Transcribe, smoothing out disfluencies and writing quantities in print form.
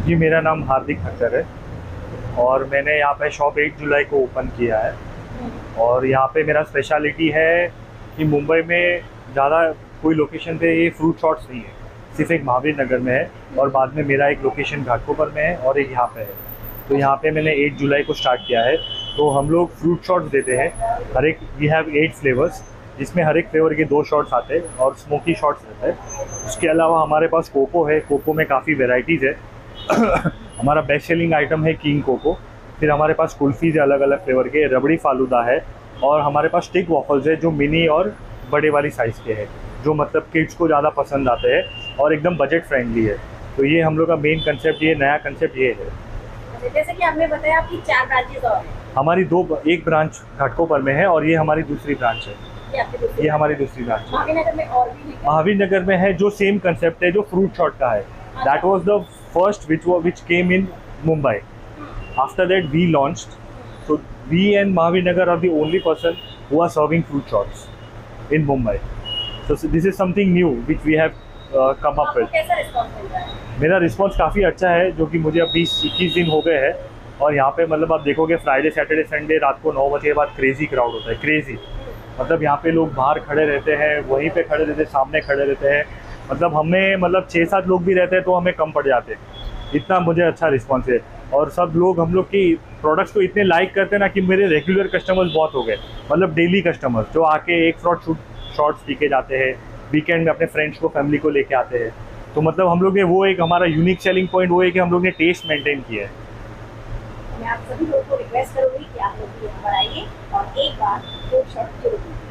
जी, मेरा नाम हार्दिक खट्टर है और मैंने यहाँ पे शॉप 8 जुलाई को ओपन किया है। और यहाँ पे मेरा स्पेशलिटी है कि मुंबई में ज़्यादा कोई लोकेशन पे ये फ्रूट शॉट्स नहीं है, सिर्फ एक महावीर नगर में है और बाद में मेरा एक लोकेशन घाटकोपर में है और एक यहाँ पे है। तो यहाँ पे मैंने 8 जुलाई को स्टार्ट किया है। तो हम लोग फ्रूट शॉट्स देते हैं, हर एक वी हैव 8 फ्लेवर्स, जिसमें हर एक फ्लेवर के 2 शॉट्स आते हैं और स्मोकी शॉट्स रहते हैं। उसके अलावा हमारे पास कोको है, कोको में काफ़ी वेराइटीज़ है। हमारा बेस्ट सेलिंग आइटम है किंग कोको। फिर हमारे पास कुल्फ़ीज़ है अलग अलग फ्लेवर के, रबड़ी फालूदा है और हमारे पास स्टिक वॉफल्स है जो मिनी और बड़े वाली साइज़ के हैं, जो मतलब किड्स को ज़्यादा पसंद आते हैं और एकदम बजट फ्रेंडली है। तो ये हम लोग का मेन कंसेप्ट, ये नया कंसेप्ट ये है। जैसे कि आपने बताया आपकी 4 ब्रांचेस और हैं। हमारी एक ब्रांच घाटकोपर में है और ये हमारी दूसरी ब्रांच है। ये हमारी दूसरी ब्रांच है। महावीर नगर में और भी है क्या? महावीर नगर में है जो सेम कंसेप्ट है, जो फ्रूट शॉट का है। That was the first which came in Mumbai. After that we launched. So we and Mahavir Nagar are the only person who are serving fruit shots in Mumbai. So this is something new which we have come up with. कैसा response मिल रहा है? मेरा response काफ़ी अच्छा है, जो कि मुझे अभी 21 दिन हो गए हैं। और यहाँ पे मतलब आप देखोगे फ्राइडे सैटरडे संडे रात को 9 बजे के बाद क्रेजी क्राउड होता है, क्रेजी। मतलब यहाँ पे लोग बाहर खड़े रहते हैं, वहीं पे खड़े रहते हैं, सामने खड़े रहते हैं। मतलब हमें मतलब 6-7 लोग भी रहते हैं तो हमें कम पड़ जाते हैं, इतना मुझे अच्छा रिस्पांस है। और सब लोग हम लोग की प्रोडक्ट्स को इतने लाइक करते हैं ना कि मेरे रेगुलर कस्टमर्स बहुत हो गए, मतलब डेली कस्टमर्स जो आके एक शॉर्ट्स पी के जाते हैं, वीकेंड में अपने फ्रेंड्स को फैमिली को लेके आते हैं। तो मतलब हम लोग ने वो एक हमारा यूनिक सेलिंग पॉइंट वो है कि हम लोग ने टेस्ट मेंटेन किया है। मैं आप सभी लोगों को रिक्वेस्ट करूंगी कि आप लोग भी यहाँ पर आइए और एक बार फ्रूट शॉट जरूर कीजिए।